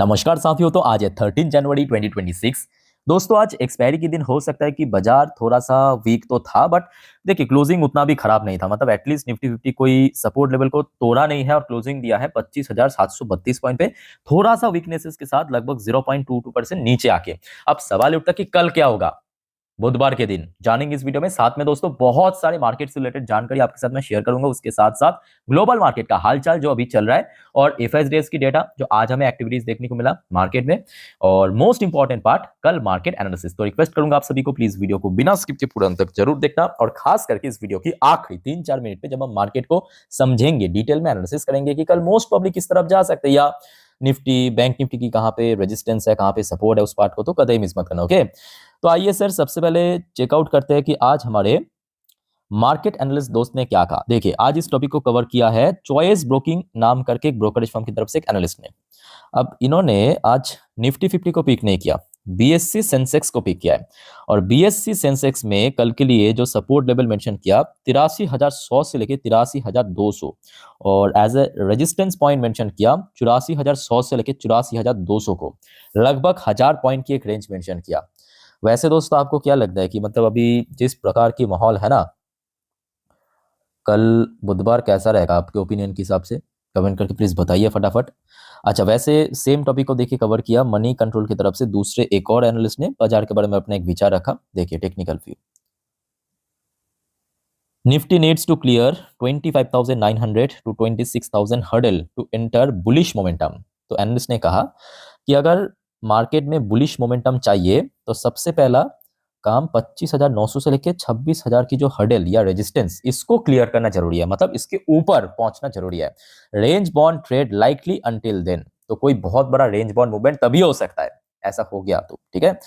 नमस्कार साथियों। तो आज है 13 जनवरी 2026। दोस्तों आज एक्सपायरी के दिन हो सकता है कि बाजार थोड़ा सा वीक तो था, बट देखिए क्लोजिंग उतना भी खराब नहीं था। मतलब एटलीस्ट निफ्टी 50 कोई सपोर्ट लेवल को तोड़ा नहीं है और क्लोजिंग दिया है 25,732 पॉइंट पे, थोड़ा सा वीकनेसेस के साथ लगभग 0.22% नीचे आके। अब सवाल उठता कि कल क्या होगा, बुधवार के दिन जानेंगे इस वीडियो में। साथ में दोस्तों बहुत सारे मार्केट से रिलेटेड जानकारी आपके साथ मैं शेयर करूंगा, उसके साथ साथ ग्लोबल मार्केट का हालचाल जो अभी चल रहा है और एफएसडीएस की डेटा जो आज हमें एक्टिविटीज देखने को मिला मार्केट में, और मोस्ट इंपॉर्टेंट पार्ट कल मार्केट एनालिसिस। तो रिक्वेस्ट करूंगा आप सभी को प्लीज वीडियो को बिना स्किप के पूरा अंत तक जरूर देखना, और खास करके इस वीडियो की आखिरी 3-4 मिनट पे जब हम मार्केट को समझेंगे, डिटेल में एनालिसिस करेंगे कि कल मोस्ट पब्लिक किस तरफ जा सकते हैं, या निफ्टी बैंक निफ्टी की कहां पे रेजिस्टेंस है, कहां पे सपोर्ट है, उस पार्ट को तो कतई मिस मत करना। ओके, तो आइए सर सबसे पहले चेकआउट करते हैं कि आज हमारे मार्केट एनालिस्ट दोस्त ने क्या कहा। देखिए आज इस टॉपिक को कवर किया है चॉइस ब्रोकिंग नाम करके एक ब्रोकरेज फर्म की तरफ से एक एनालिस्ट ने। अब इन्होंने आज निफ्टी 50 को पिक नहीं किया, बीएससी सेंसेक्स को पिक किया है। और बीएससी सेंसेक्स में कल के लिए जो सपोर्ट लेवल मेंशन किया 83,100 से लेके 83,200, और as a resistance point mention किया 84,100 से लेके 84,200 को, लगभग 1000 पॉइंट की एक रेंज मेंशन किया। वैसे दोस्तों आपको क्या लगता है कि मतलब अभी जिस प्रकार की माहौल है ना, कल बुधवार कैसा रहेगा आपके ओपिनियन के हिसाब से? कमेंट करके प्लीज बताइए फटाफट। अच्छा, वैसे सेम टॉपिक को देखिए कवर किया मनी कंट्रोल की तरफ से दूसरे एक और एनालिस्ट ने बाजार के बारे में अपना एक विचार रखा। देखिए technical view, Nifty needs to clear 25,900 to 26,000 hurdle to enter bullish momentum. तो एनालिस्ट ने कहा कि अगर मार्केट में बुलिश मोमेंटम चाहिए तो सबसे पहला काम 25,900 से लेके 26,000 की जो हर्डल या रेजिस्टेंस, इसको क्लियर करना जरूरी है। मतलब इसके ऊपर पहुंचना जरूरी है। Range bound trade likely until then, तो कोई बहुत बड़ा रेंज बॉन्ड मूवमेंट तभी हो सकता है, ऐसा हो गया तो ठीक है।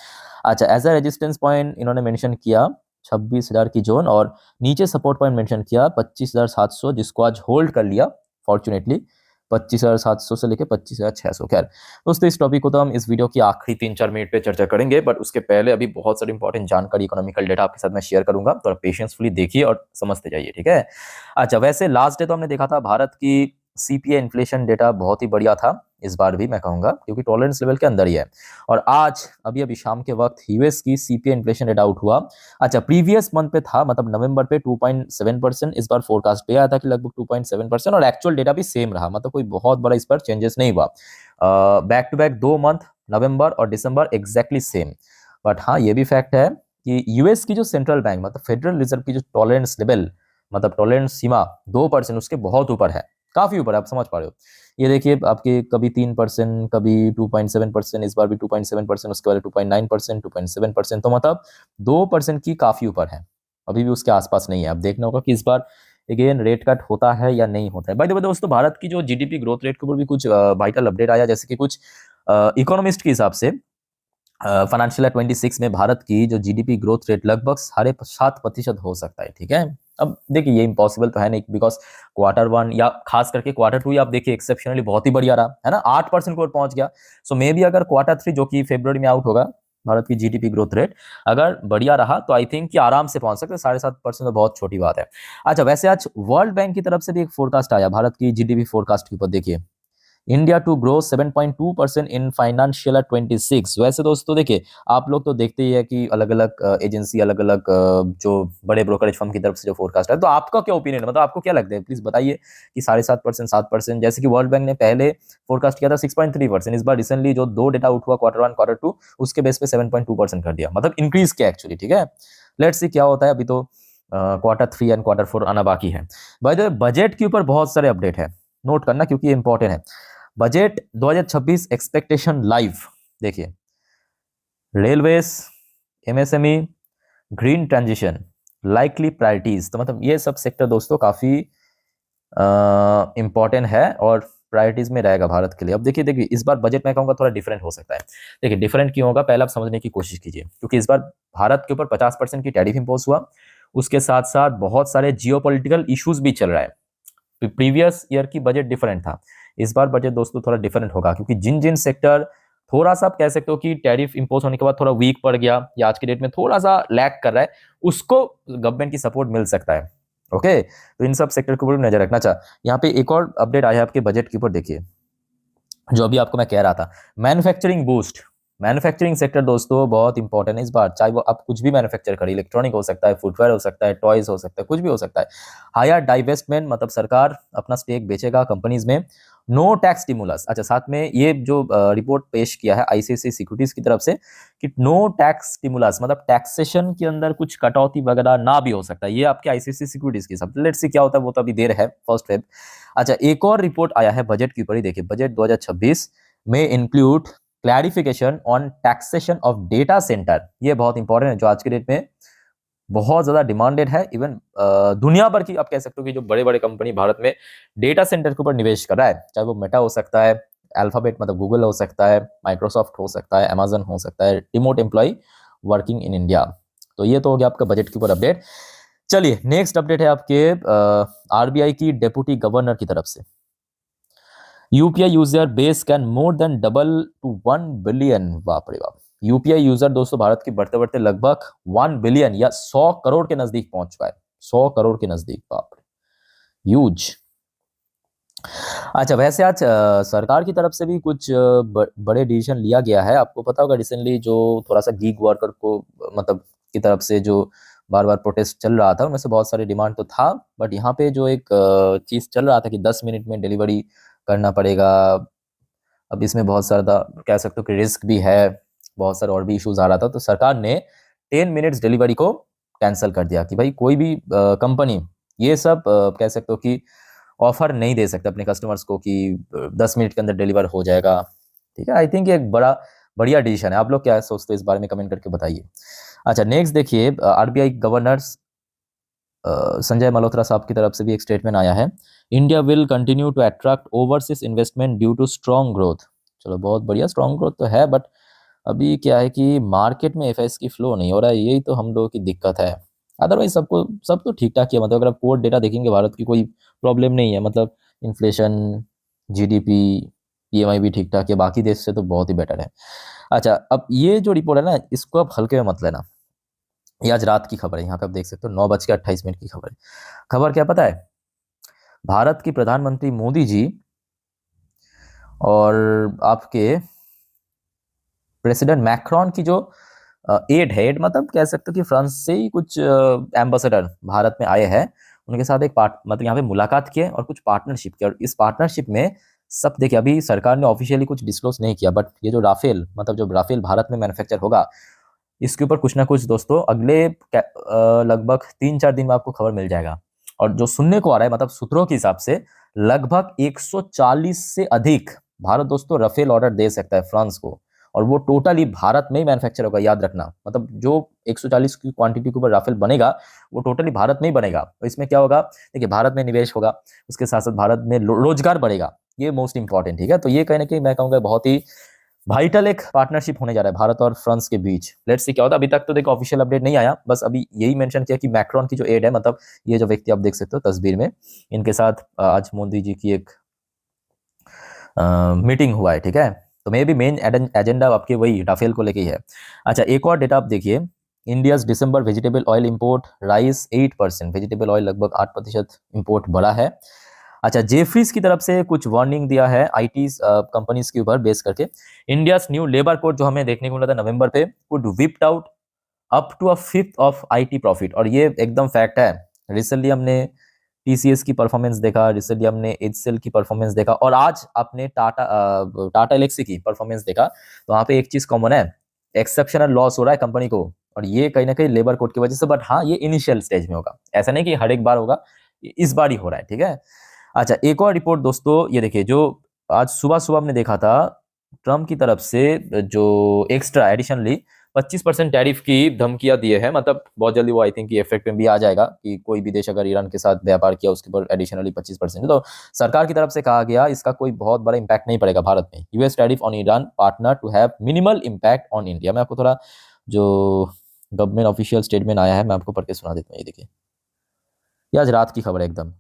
अच्छा, एज अ रेजिस्टेंस पॉइंट इन्होंने मेंशन किया 26,000 की जोन, और नीचे सपोर्ट पॉइंट मेंशन किया 25,700, जिसको आज होल्ड कर लिया फॉर्चुनेटली 25,700 से लेके 25,600। खैर दोस्तों इस टॉपिक को तो हम इस वीडियो की आखिरी 3-4 मिनट पे चर्चा करेंगे, बट उसके पहले अभी बहुत सारी इंपॉर्टेंट जानकारी, इकोनॉमिकल डेटा आपके साथ मैं शेयर करूंगा, तो पेशेंसफुली देखिए और समझते जाइए, ठीक है। अच्छा, वैसे लास्ट डे तो हमने देखा था भारत की सीपीआई इन्फ्लेशन डेटा बहुत ही बढ़िया था इस बार भी, मैं कहूंगा, क्योंकि टॉलरेंस लेवल के अंदर ही है। और आज अभी शाम के वक्त यूएस की सीपीआई इन्फ्लेशन डेटा आउट हुआ। अच्छा, प्रीवियस मंथ पे था, मतलब नवंबर पे 2.7%, इस बार फोरकास्ट पे आया था कि लगभग 2.7%, और एक्चुअल डेटा भी सेम रहा, मतलब कोई बहुत बड़ा इस पर चेंजेस नहीं हुआ। बैक टू बैक 2 मंथ नवंबर और दिसंबर एग्जैक्टली सेम। बट हाँ ये भी फैक्ट है कि यूएस की जो सेंट्रल बैंक मतलब फेडरल रिजर्व की जो टॉलरेंस लेवल, मतलब टॉलरेंस सीमा 2% उसके बहुत ऊपर है, काफी ऊपर है, आप समझ पा रहे हो। ये देखिए आपके कभी 3%, कभी 2.7%, इस बार भी 2.7%, उसके बाद 2.9%, 2.7%, तो मतलब 2% की काफी ऊपर है, अभी भी उसके आसपास नहीं है। अब देखना होगा कि इस बार अगेन रेट कट होता है या नहीं होता है। बाय द वे दोस्तों, भारत की जो जीडीपी ग्रोथ रेट के ऊपर भी कुछ वाइटल अपडेट आया, जैसे कि कुछ इकोनॉमिस्ट के हिसाब से फाइनेंशियल 26 में भारत की जो जीडीपी ग्रोथ रेट लगभग 7.5% हो सकता है, ठीक है। अब देखिए ये इम्पॉसिबल तो है नहीं, बिकॉज Q1 या खास करके Q2 आप देखिए एक्सेप्शनली बहुत ही बढ़िया रहा है ना, 8% को पहुंच गया। सो मे बी अगर Q3 जो कि फरवरी में आउट होगा, भारत की जीडीपी ग्रोथ रेट अगर बढ़िया रहा तो आई थिंक कि आराम से पहुंच सकते हैं 7.5%, तो बहुत छोटी बात है। अच्छा, वैसे आज वर्ल्ड बैंक की तरफ से भी एक फोरकास्ट आया भारत की जीडीपी फोरकास्ट के ऊपर। देखिए India to grow 7.2% in financial 26। वैसे दोस्तों देखिए आप लोग तो देखते ही है कि अलग अलग एजेंसी, अलग अलग जो बड़े ब्रोकरेज फर्म की तरफ से जो फोरकास्ट है, तो आपका क्या ओपिनियन है, मतलब आपको क्या लगता है, प्लीज बताइए कि 7.5%, 7%, जैसे कि वर्ल्ड बैंक ने पहले फोरकास्ट किया था 6.3%, इस बार रिसेंटली जो दो डेटा आउट हुआ Q1 Q2 उसके बेस पे 7.2% कर दिया, मतलब इंक्रीज किया एक्चुअली, ठीक है। लेट्स सी क्या होता है, अभी तो Q3 एंड Q4 आना बाकी है। बाय द वे बजट के ऊपर बहुत सारे अपडेट है, नोट करना क्योंकि ये इंपॉर्टेंट है। बजट 2026 एक्सपेक्टेशन लाइव, देखिए railways, MSME, green transition, likely priorities, तो मतलब ये सब सेक्टर दोस्तों काफी इंपॉर्टेंट है और प्रायोरिटीज में रहेगा भारत के लिए। अब देखिए देखिए इस बार बजट मैं कहूंगा थोड़ा डिफरेंट हो सकता है। देखिए डिफरेंट क्यों होगा, पहले आप समझने की कोशिश कीजिए, क्योंकि इस बार भारत के ऊपर 50% की टैरिफ इंपोज हुआ, उसके साथ साथ बहुत सारे जियोपॉलिटिकल इश्यूज भी चल रहा है। प्रीवियस ईयर की बजट डिफरेंट था, इस बार बजट दोस्तों थोड़ा डिफरेंट होगा, क्योंकि जिन जिन सेक्टर थोड़ा सा आप कह सकते हो कि टैरिफ इंपोज होने के बाद थोड़ा वीक पड़ गया या आज के डेट में थोड़ा सा लैग कर रहा है, उसको गवर्नमेंट की सपोर्ट मिल सकता है। ओके, तो इन सब सेक्टर के ऊपर नजर रखना चाह। यहाँ पे एक और अपडेट आया है आपके बजट के ऊपर, देखिए जो अभी आपको मैं कह रहा था, मैन्युफैक्चरिंग बूस्ट। मैन्युफैक्चरिंग सेक्टर दोस्तों बहुत इंपॉर्टेंट है इस बार, चाहे वो आप कुछ भी मैन्युफैक्चर करें, इलेक्ट्रॉनिक हो सकता है, फुटवेयर हो सकता है, टॉयज हो सकता है, कुछ भी हो सकता है। हायर डाइवेस्टमेंट, मतलब सरकार अपना स्टेक बेचेगा कंपनीज में। नो टैक्स स्टिमुलस, अच्छा साथ में ये जो रिपोर्ट पेश किया है आईसीआईसीआई सिक्योरिटीज की तरफ से कि नो टैक्स स्टिमुलस, मतलब टैक्सेशन के अंदर कुछ कटौती वगैरह ना भी हो सकता है, ये आपके आईसीआईसीआई सिक्योरिटीज की सब। लेट्स सी क्या होता है, वो तो अभी देर है, 1 फेब। अच्छा, एक और रिपोर्ट आया है बजट के ऊपर ही, देखिए बजट 2026 में include clarification on taxation of data centre. ये बहुत इंपॉर्टेंट है, जो आज के डेट में बहुत ज्यादा डिमांडेड है। इवन दुनिया भर की आप कह सकते हो कि जो बड़े बड़े कंपनी भारत में डेटा सेंटर के ऊपर निवेश कर रहा है, चाहे वो मेटा हो सकता है, अल्फाबेट मतलब गूगल हो सकता है, माइक्रोसॉफ्ट हो सकता है, अमेजन हो सकता है, remote employ working in India. तो ये तो हो गया आपका बजट के ऊपर अपडेट। चलिए नेक्स्ट अपडेट है आपके आरबीआई की डेप्यूटी गवर्नर की तरफ से। UPI user base can more than double two 1 billion. बाप रे बाप, यूपीआई यूजर दोस्तों भारत की बढ़ते बढ़ते लगभग 1 बिलियन या 100 करोड़ के नजदीक पहुंच पाए, 100 करोड़ के नजदीक, बाप रे, ह्यूज। अच्छा वैसे आज सरकार की तरफ से भी कुछ बड़े डिसीजन लिया गया है। आपको पता होगा रिसेंटली जो थोड़ा सा गीग वर्कर को मतलब की तरफ से जो बार बार प्रोटेस्ट चल रहा था, उनमें से बहुत सारे डिमांड तो था, बट यहाँ पे जो एक चीज चल रहा था कि 10 मिनट में डिलीवरी करना पड़ेगा। अब इसमें बहुत सारा कह सकते हो कि रिस्क भी है, बहुत सारे और भी इश्यूज आ रहा था, तो सरकार ने 10 मिनट्स डिलीवरी को कैंसिल कर दिया कि भाई कोई भी कंपनी ये सब कह सकते हो कि ऑफर नहीं दे सकते अपने कस्टमर्स को कि 10 मिनट के अंदर डिलीवर हो जाएगा। ठीक है, आई थिंक ये एक बढ़िया डिसीजन है। आप लोग क्या सोचते हो इस बारे में, कमेंट करके बताइए। अच्छा नेक्स्ट देखिए, आरबीआई गवर्नर संजय मल्होत्रा साहब की तरफ से भी एक स्टेटमेंट आया है। India will continue to attract overseas investment due to strong growth. चलो बहुत बढ़िया, स्ट्रॉन्ग ग्रोथ तो है, बट अभी क्या है कि मार्केट में एफआईएस की फ्लो नहीं हो रहा है, यही तो हम लोगों की दिक्कत है। अदरवाइज सब तो ठीक ठाक ही है, मतलब अगर आप कोर डेटा देखेंगे भारत की कोई प्रॉब्लम नहीं है, मतलब इन्फ्लेशन, जीडीपी, पीएमआई भी ठीक ठाक है, बाकी देश से तो बहुत ही बेटर है। अच्छा अब ये जो रिपोर्ट है ना, इसको आप हल्के में मत लेना, ये आज रात की खबर है, यहाँ पे आप देख सकते हो 9:28 की खबर है। खबर क्या पता है, भारत की प्रधानमंत्री मोदी जी और आपके प्रेसिडेंट मैक्रोन की जो एड है, एड मतलब कह सकते हो कि फ्रांस से ही कुछ एम्बेसडर भारत में आए हैं, उनके साथ एक मतलब यहाँ पे मुलाकात की है और कुछ पार्टनरशिप की। और इस पार्टनरशिप में सब देखिए, अभी सरकार ने ऑफिशियली कुछ डिस्क्लोज नहीं किया, बट ये जो राफेल मतलब जो राफेल भारत में मैन्युफैक्चर होगा, इसके ऊपर कुछ ना कुछ दोस्तों अगले लगभग 3-4 दिन में आपको खबर मिल जाएगा। और जो सुनने को आ रहा है, मतलब सूत्रों के हिसाब से लगभग 140 से अधिक भारत दोस्तों राफेल ऑर्डर दे सकता है फ्रांस को, और वो टोटली भारत में ही मैन्युफैक्चर होगा, याद रखना। मतलब जो 140 की क्वांटिटी के ऊपर राफेल बनेगा, वो टोटली भारत में ही बनेगा। तो इसमें क्या होगा, देखिए भारत में निवेश होगा, उसके साथ साथ भारत में रोजगार बढ़ेगा, ये मोस्ट इंपॉर्टेंट। ठीक है, तो ये कहीं ना कहीं मैं कहूँगा बहुत ही वाइटल एक पार्टनरशिप होने जा रहा है भारत और फ्रांस के बीच। लेट्स सी क्या होता है। अभी तक तो देखो ऑफिशियल अपडेट नहीं आया, बस अभी यही मेंशन किया कि मैक्रोन की जो एड है, मतलब ये जो व्यक्ति आप देख सकते हो तस्वीर में, इनके साथ आज मोदी जी की एक मीटिंग हुआ है। ठीक है, तो मे भी मेन एजेंडा आपके वही राफेल को लेके ही है। अच्छा एक और डेटा आप देखिए, India December vegetable oil import rise 8%, vegetable oil लगभग 8% इंपोर्ट बढ़ा है। अच्छा जेफरीज की तरफ से कुछ वार्निंग दिया है आईटी कंपनीज के ऊपर बेस करके। इंडिया न्यू लेबर कोड जो हमें देखने को मिला था नवंबर पे, could whipped out up to a fifth of IT profit, और ये एकदम फैक्ट है। रिसेंटली हमने टीसीएस की परफॉर्मेंस देखा, रिसेंटली हमने एचसीएल की परफॉर्मेंस देखा, और आज आपने टाटा एलेक्सी की परफॉर्मेंस देखा। तो वहाँ पे एक चीज कॉमन है, एक्सेप्शनल लॉस हो रहा है कंपनी को, और ये कहीं ना कहीं लेबर कोड की वजह से। बट हाँ, ये इनिशियल स्टेज में होगा, ऐसा नहीं कि हर एक बार होगा, इस बार ही हो रहा है। ठीक है, अच्छा एक और रिपोर्ट दोस्तों, ये देखिए जो आज सुबह सुबह हमने देखा था, ट्रम्प की तरफ से जो एक्स्ट्रा एडिशनली 25% टैरिफ की धमकियां दिए हैं, मतलब बहुत जल्दी वो आई थिंक इफेक्ट में भी आ जाएगा कि कोई भी देश अगर ईरान के साथ व्यापार किया उसके ऊपर एडिशनली 25%। तो सरकार की तरफ से कहा गया इसका कोई बहुत बड़ा इंपैक्ट नहीं पड़ेगा भारत में। US tariff on Iran partner to have minimal impact on India. मैं आपको थोड़ा जो गवर्नमेंट ऑफिशियल स्टेटमेंट आया है मैं आपको पढ़ के सुना देता हूँ। ये देखिए, ये आज रात की खबर है एकदम।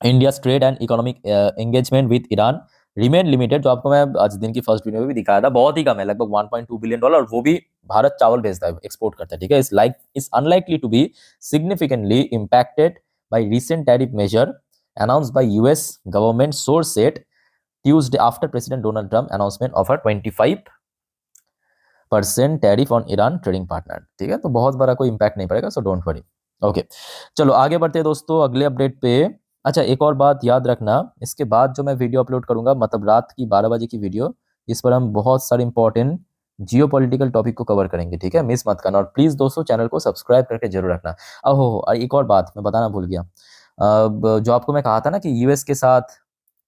India's trade and economic engagement with Iran remain limited, जो आपको मैं आज दिन की फर्स्ट वीडियो में भी दिखाया था, बहुत ही कम है, लगभग 1.2 बिलियन डॉलर, वो भी भारत चावल भेजता है, एक्सपोर्ट करता है। ठीक है, is unlikely to be significantly impacted by recent tariff measure announced by US government, source said। Tuesday after president Donald Trump announcement of a 25% tariff on Iran trading partner. ठीक है, तो बहुत बड़ा कोई इंपैक्ट नहीं पड़ेगा, सो डोंट वरी। ओके, चलो आगे बढ़ते हैं दोस्तों अगले अपडेट पे। अच्छा, एक और बात याद रखना, इसके बाद जो मैं वीडियो अपलोड करूंगा, मतलब रात की 12 बजे की वीडियो, इस पर हम बहुत सारे इंपॉर्टेंट जियो पॉलिटिकल टॉपिक को कवर करेंगे। ठीक है, मिस मत करना, और प्लीज दोस्तों चैनल को सब्सक्राइब करके जरूर रखना। ओहो, एक और बात मैं बताना भूल गया। अब जो आपको मैं कहा था ना कि यूएस के साथ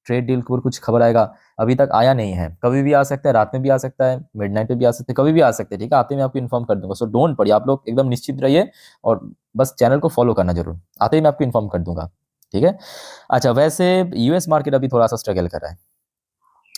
ट्रेड डील पर कुछ खबर आएगा, अभी तक आया नहीं है। कभी भी आ सकता है, रात में भी आ सकता है, मिडनाइट पे भी आ सकते हैं, कभी भी आ सकते हैं। ठीक है, आते ही मैं आपको इन्फॉर्म कर दूंगा, सो डोंट वरी, आप लोग एकदम निश्चित रहिए और बस चैनल को फॉलो करना जरूर, आते ही मैं आपको इन्फॉर्म कर दूंगा। ठीक है, अच्छा वैसे यूएस मार्केट अभी थोड़ा सा स्ट्रगल कर रहा है।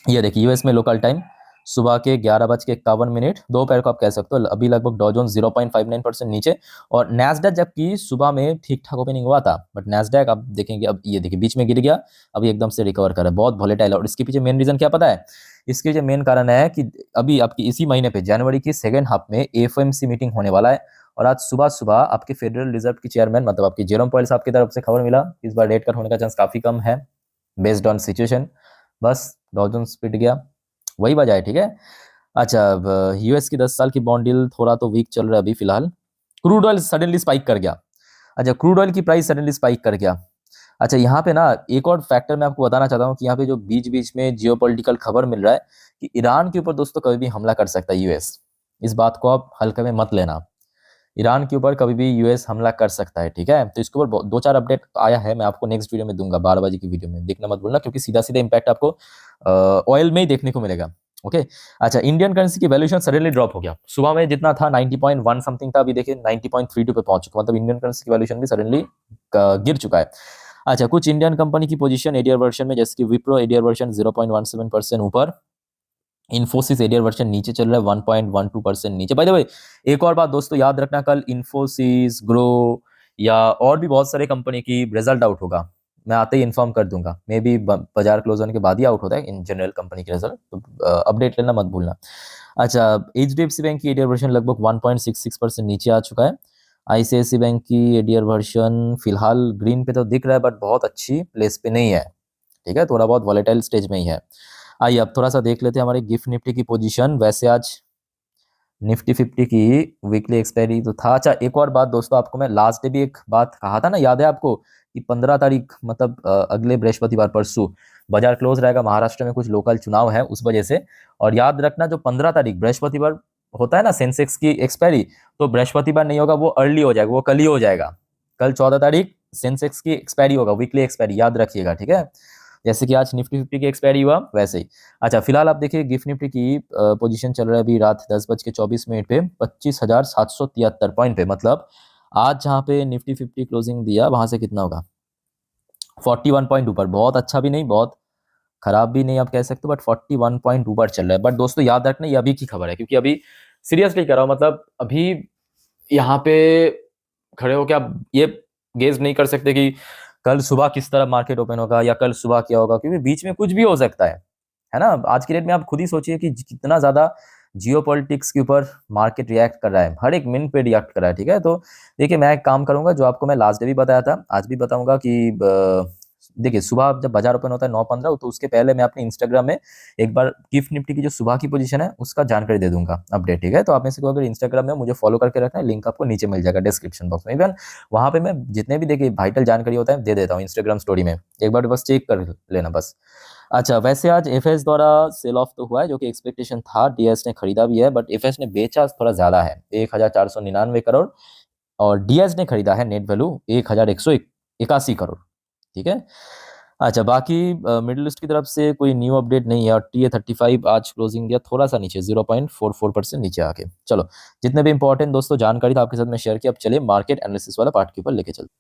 ये देखिए, यूएस में लोकल टाइम सुबह के 11:51, दोपहर को आप कह सकते हो, अभी लगभग डॉ जोन्स 0.59% नीचे, और नैस्डैक जबकि सुबह में ठीक ठाक ओपनिंग हुआ था, बट नैस्डैक आप देखेंगे, अब ये देखिए बीच में गिर गया, अभी एकदम से रिकवर कर रहा है, बहुत वॉलेटाइल है। और इसके पीछे मेन रीजन क्या पता है? इसके पीछे मेन कारण है कि अभी आपकी इसी महीने पे जनवरी की सेकेंड हाफ में एफओएमसी मीटिंग होने वाला है, और आज सुबह सुबह आपके फेडरल रिजर्व की चेयरमैन, मतलब आपकी जेरोम पावेल साहब की तरफ से खबर मिला, इस बार रेट कट होने का चांस काफी कम है बेस्ड ऑन सिचुएशन। बस डॉ जोन्स पिट गया, वही वजह है। ठीक है, अच्छा, अब यूएस की 10 साल की बॉन्ड डील थोड़ा तो वीक चल रहा है अभी फिलहाल। क्रूड ऑयल सडनली स्पाइक कर गया। अच्छा, क्रूड ऑयल की प्राइस सडनली स्पाइक कर गया। अच्छा, यहाँ पे ना एक और फैक्टर मैं आपको बताना चाहता हूँ कि यहाँ पे जो बीच बीच में जियोपॉलिटिकल खबर मिल रहा है कि ईरान के ऊपर दोस्तों कभी भी हमला कर सकता है यूएस, इस बात को आप हल्के में मत लेना। ईरान के ऊपर कभी भी यूएस हमला कर सकता है। ठीक है, तो इसके ऊपर दो चार अपडेट आया है, मैं आपको नेक्स्ट वीडियो में दूंगा, 12 बजे की वीडियो में, देखना मत भूलना, क्योंकि सीधा सीधा इंपैक्ट आपको ऑयल में ही देखने को मिलेगा। ओके, अच्छा, इंडियन करेंसी की वैल्यूएशन सडनली ड्रॉप हो गया। सुबह में जितना था 90.1 समथिंग था, अभी देखिए 90.32 पे पहुंच चुका, मतलब इंडियन करेंसी की वैल्यूएशन भी सडनली गिर चुका है। अच्छा, कुछ इंडियन कंपनी की पोजीशन एडीआर वर्जन में, जैसे कि विप्रो एडीआर वर्जन 0.17% ऊपर, इन्फोसिस एडीआर वर्जन नीचे चल रहा है 1.12% नीचे। बाय द वे, एक और बात दोस्तों याद रखना, कल इन्फोसिस, ग्रो या और भी बहुत सारे कंपनी की रिजल्ट आउट होगा, मैं आते ही इन्फॉर्म कर दूंगा, मे बी बाजार क्लोज होने के बाद ही आउट होता है इन जनरल कंपनी के रिजल्ट, तो अपडेट लेना मत भूलना। अच्छा, एचडीएफसी बैंक की एडीआर वर्जन लगभग 1.66% नीचे आ चुका है। आईसीआईसी बैंक की एडीआर वर्जन फिलहाल ग्रीन पे तो दिख रहा है, बट बहुत अच्छी प्लेस पे नहीं है। ठीक है, थोड़ा बहुत वॉलेटाइल स्टेज में ही है। आइए अब थोड़ा सा देख लेते हैं हमारे गिफ्ट निफ्टी की पोजीशन। वैसे आज निफ्टी 50 की वीकली एक्सपायरी तो था। अच्छा, एक और बात दोस्तों, आपको मैं लास्ट डे भी एक बात कहा था ना, याद है आपको, कि 15 तारीख मतलब अगले बृहस्पतिवार परसों बाजार क्लोज रहेगा, महाराष्ट्र में कुछ लोकल चुनाव है उस वजह से। और याद रखना, जो 15 तारीख बृहस्पतिवार होता है ना सेंसेक्स की एक्सपायरी, तो बृहस्पतिवार नहीं होगा, वो अर्ली हो जाएगा, वो कल ही हो जाएगा। कल 14 तारीख सेंसेक्स की एक्सपायरी होगा, वीकली एक्सपायरी, याद रखिएगा। ठीक है, जैसे कि आज निफ्टी 50 की एक्सपायरी हुआ वैसे ही। अच्छा, फिलहाल आप देखिए गिफ्ट निफ्टी की पोजीशन चल रहा है अभी रात 10:24 पे 25,773 पॉइंट पे, मतलब आज जहाँ पे निफ्टी 50 क्लोजिंग दिया वहां से कितना होगा, 41 पॉइंट ऊपर, बहुत अच्छा भी नहीं, बहुत खराब भी नहीं आप कह सकते, बट 41 पॉइंट ऊपर चल रहा है। बट दोस्तों याद रखना, ये अभी की खबर है, क्योंकि अभी सीरियसली कह रहा हूँ, मतलब अभी यहाँ पे खड़े होकर आप ये गेज नहीं कर सकते कि कल सुबह किस तरह मार्केट ओपन होगा या कल सुबह क्या होगा, क्योंकि बीच में कुछ भी हो सकता है ना। आज की डेट में आप खुद ही सोचिए कि कितना ज्यादा जियोपॉलिटिक्स के ऊपर मार्केट रिएक्ट कर रहा है, हर एक मिनट पे रिएक्ट कर रहा है। ठीक है, तो देखिए मैं एक काम करूंगा, जो आपको मैं लास्ट डे भी बताया था, आज भी बताऊंगा कि देखिए सुबह जब बाजार ओपन होता है 9:15, तो उसके पहले मैं अपने इंस्टाग्राम में एक बार गिफ्ट निफ्टी की जो सुबह की पोजीशन है उसका जानकारी दे दूंगा अपडेट। ठीक है, तो आप में से कोई अगर इंस्टाग्राम में मुझे फॉलो करके रखना है, लिंक आपको नीचे मिल जाएगा डिस्क्रिप्शन बॉक्स में। इवन वहां पे मैं जितने भी देखिए वाइटल जानकारी होता है दे देता हूँ इंस्टाग्राम स्टोरी में, एक बार बस चेक कर लेना बस। अच्छा, वैसे आज एफएस द्वारा सेल ऑफ तो हुआ है, जो कि एक्सपेक्टेशन था, डीएस ने खरीदा भी है, बट एफएस ने बेचा थोड़ा ज्यादा है, 1,499 करोड़, और डीएस ने खरीदा है नेट वैल्यू 1,181 करोड़। ठीक है, अच्छा, बाकी मिडिल ईस्ट की तरफ से कोई न्यू अपडेट नहीं है, और TA35 आज क्लोजिंग दिया थोड़ा सा नीचे, 0.44% नीचे आके। चलो, जितने भी इंपॉर्टेंट दोस्तों जानकारी था आपके साथ में शेयर किया, अब चलिए मार्केट एनालिसिस वाला पार्ट के ऊपर लेके चलते।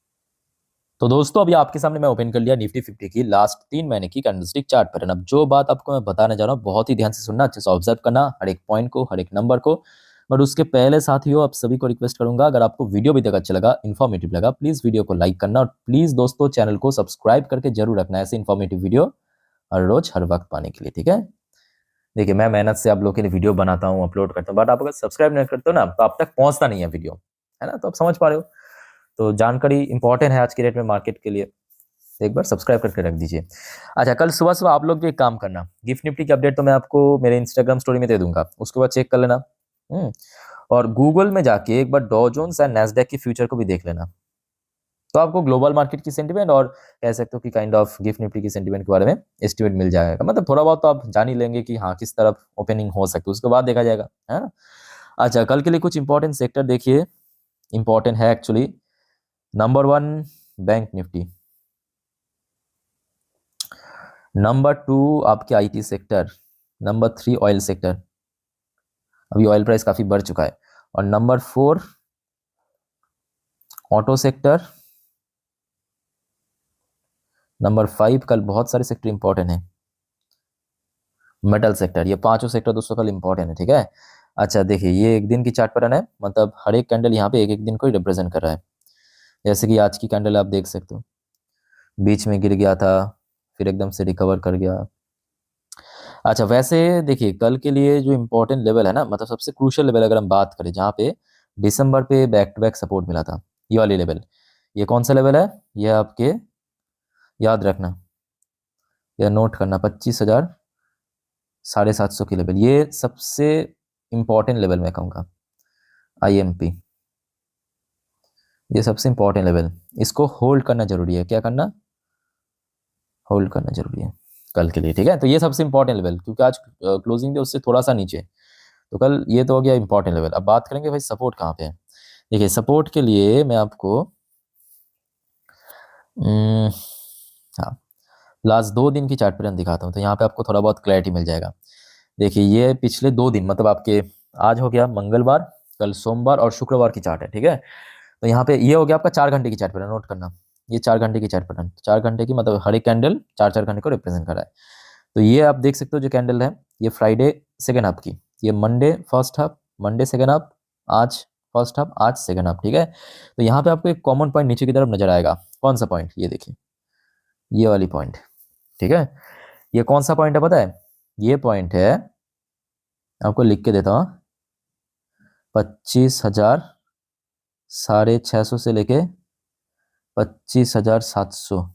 तो दोस्तों अभी आपके सामने मैं ओपन कर लिया निफ्टी 50 की लास्ट 3 महीने की कैंडलस्टिक चार्ट पैटर्न। अब जो बात आपको मैं बताने जा रहा हूँ बहुत ही ध्यान से सुनना, अच्छे से ऑब्जर्व करना हर एक पॉइंट को, हर एक नंबर को। बट उसके पहले साथियों, आप सभी को रिक्वेस्ट करूंगा, अगर आपको वीडियो भी तक अच्छा लगा, इन्फॉर्मेटिव लगा, प्लीज वीडियो को लाइक करना, और प्लीज दोस्तों चैनल को सब्सक्राइब करके जरूर रखना, ऐसे इन्फॉर्मेटिव वीडियो हर रोज हर वक्त पाने के लिए। ठीक है, देखिए मैं मेहनत से आप लोगों के लिए वीडियो बनाता हूँ, अपलोड करता हूँ, बट आप अगर सब्सक्राइब नहीं करते हो ना, तो आप तक पहुंचता नहीं है वीडियो, है ना, तो आप समझ पा रहे हो। तो जानकारी इंपॉर्टेंट है आज के डेट में मार्केट के लिए। तो एक बार सब्सक्राइब करके रख दीजिए। अच्छा, कल सुबह सुबह आप लोग भी एक काम करना, गिफ्ट निफ्टी की अपडेट तो मैं आपको मेरे इंस्टाग्राम स्टोरी में दे दूंगा, उसके बाद चेक कर लेना। और गूगल में जाके एक बार डॉ जोन्स एंड नैस्डैक की फ्यूचर को भी देख लेना, तो आपको ग्लोबल मार्केट की सेंटीमेंट और कह सकते हो कि काइंड ऑफ गिफ्ट निफ्टी की सेंटीमेंट के बारे में एस्टिमेट मिल जाएगा। मतलब थोड़ा बहुत तो आप जान ही लेंगे कि हाँ किस तरफ ओपनिंग हो सकती है, उसके बाद देखा जाएगा, है ना। अच्छा, कल के लिए कुछ इंपॉर्टेंट सेक्टर देखिए, इंपॉर्टेंट है actually. Number 1 bank Nifty, number 2 आपके IT sector, number 3 oil sector, अभी ऑयल प्राइस काफी बढ़ चुका है, और नंबर 4 ऑटो सेक्टर, नंबर 5 कल बहुत सारे सेक्टर इंपॉर्टेंट है, मेटल सेक्टर। ये पांचों सेक्टर दोस्तों कल इंपॉर्टेंट है, ठीक है। अच्छा देखिए, ये एक दिन की चार्ट पैटर्न है, मतलब हर एक कैंडल यहाँ पे एक एक दिन को ही रिप्रेजेंट कर रहा है। जैसे कि आज की कैंडल आप देख सकते हो, बीच में गिर गया था, फिर एकदम से रिकवर कर गया। अच्छा, वैसे देखिए कल के लिए जो इंपॉर्टेंट लेवल है ना, मतलब सबसे क्रूशियल लेवल अगर हम बात करें, जहाँ पे दिसंबर पे बैक टू बैक सपोर्ट मिला था, ये वाली लेवल, ये कौन सा लेवल है, ये आपके याद रखना या नोट करना, 25,000 750 की लेवल, ये सबसे इंपॉर्टेंट लेवल मैं कहूँगा। आईएमपी, ये सबसे इंपॉर्टेंट लेवल, इसको होल्ड करना जरूरी है। क्या करना, होल्ड करना जरूरी है कल के लिए, ठीक है। तो ये सबसे इंपॉर्टेंट लेवल, क्योंकि आज क्लोजिंग थी उससे थोड़ा सा नीचे, तो कल ये तो हो गया इंपॉर्टेंट लेवल। अब बात करेंगे भाई सपोर्ट कहाँ पे है। देखिए सपोर्ट के लिए मैं आपको हाँ लास्ट 2 दिन की चार्ट पैटर्न दिखाता हूँ, तो यहाँ पे आपको थोड़ा बहुत क्लैरिटी मिल जाएगा। देखिए ये पिछले 2 दिन, मतलब आपके आज हो गया मंगलवार, कल सोमवार और शुक्रवार की चार्ट है, ठीक है। तो यहाँ पे ये हो गया आपका 4 घंटे की चार्ट पैटर्न, नोट करना, ये 4 घंटे की चार्ट पैटर्न, 4 घंटे की, मतलब हर एक कैंडल 4 4 घंटे को रिप्रेजेंट कर रहा है। तो ये आप देख सकते हो जो कैंडल है, ये फ्राइडे सेकेंड हाफ की, ये Monday first half, Monday second half, आज फर्स्ट हाफ, आज सेकेंड हाफ, ठीक है। तो यहाँ पे आपको एक कॉमन पॉइंट नीचे की तरफ नजर आएगा, कौन सा पॉइंट, ये देखिए, ये वाली पॉइंट, ठीक है। ये कौन सा पॉइंट है पता है, ये पॉइंट है, आपको लिख के देता हूँ, 25,650 से लेके 25,700,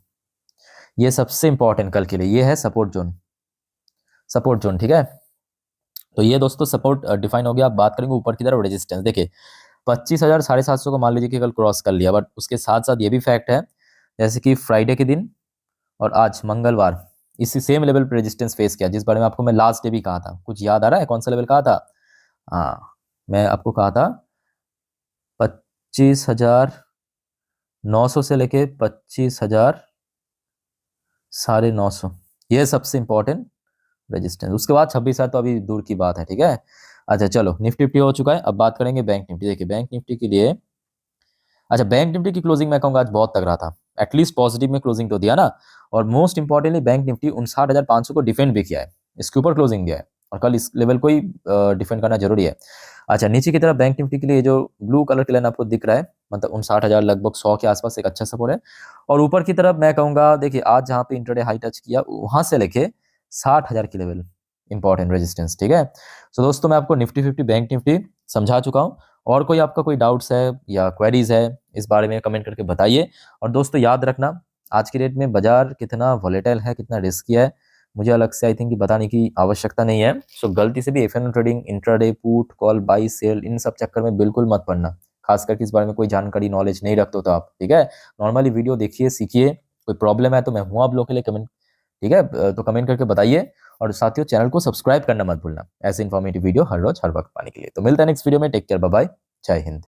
ये सबसे इंपॉर्टेंट कल के लिए, ये है सपोर्ट जोन, सपोर्ट जोन, ठीक है। तो ये दोस्तों सपोर्ट डिफाइन हो गया। आप बात करेंगे ऊपर की तरफ रेजिस्टेंस, देखिए 25,750 को मान लीजिए कि कल क्रॉस कर लिया, बट उसके साथ साथ ये भी फैक्ट है, जैसे कि फ्राइडे के दिन और आज मंगलवार इसी सेम लेवल पर रेजिस्टेंस फेस किया, जिस बारे में आपको मैं लास्ट डे भी कहा था। कुछ याद आ रहा है कौन सा लेवल कहा था? हाँ, मैं आपको कहा था 25,900 से लेके 25,950, ये सबसे इंपॉर्टेंट रेजिस्टेंस। उसके बाद 26,000 तो अभी दूर की बात है, ठीक है। अच्छा चलो, निफ्टी निफ्टी हो चुका है, अब बात करेंगे बैंक निफ्टी। देखिए बैंक निफ्टी के लिए, अच्छा बैंक निफ्टी की क्लोजिंग मैं कहूँगा आज बहुत तगड़ा था, एटलीस्ट पॉजिटिव में क्लोजिंग तो दिया ना। और मोस्ट इंपॉर्टेंटली बैंक निफ्टी 59,500 को डिफेंड भी किया है, इसके ऊपर क्लोजिंग दिया है, और कल इस लेवल को ही डिफेंड करना जरूरी है। अच्छा, नीचे की तरफ बैंक निफ्टी के लिए जो ब्लू कलर की लाइन आपको दिख रहा है, मतलब 59,000 लगभग 100 के आसपास एक अच्छा सपोर्ट है। और ऊपर की तरफ मैं कहूँगा, देखिए आज जहाँ पे इंटरडे हाई टच किया, वहां से लेके 60,000 की लेवल इंपॉर्टेंट रेजिस्टेंस, ठीक है। सो दोस्तों मैं आपको निफ्टी फिफ्टी बैंक निफ्टी समझा चुका हूँ, और कोई आपका कोई डाउट्स है या क्वेरीज है इस बारे में कमेंट करके बताइए। और दोस्तों याद रखना, आज के डेट में बाजार कितना वॉलेटाइल है, कितना रिस्की है, मुझे अलग से आई थिंक बताने की आवश्यकता नहीं है। सो गलती से भी F and O trading, intraday, put call, buy sell, इन सब चक्कर में बिल्कुल मत पड़ना, खास करके इस बारे में कोई जानकारी नॉलेज नहीं रखते हो तो आप, ठीक है। नॉर्मली वीडियो देखिए, सीखिए, कोई प्रॉब्लम है तो मैं हूँ आप लोग के लिए, कमेंट, ठीक है, तो कमेंट करके बताइए। और साथियों चैनल को सब्सक्राइब करना मत भूलना, ऐसे इन्फॉर्मेटिव वीडियो हर रोज हर वक्त पाने के लिए। तो मिलता है नेक्स्ट वीडियो में, टेक केयर, बाय बाय, जय हिंद।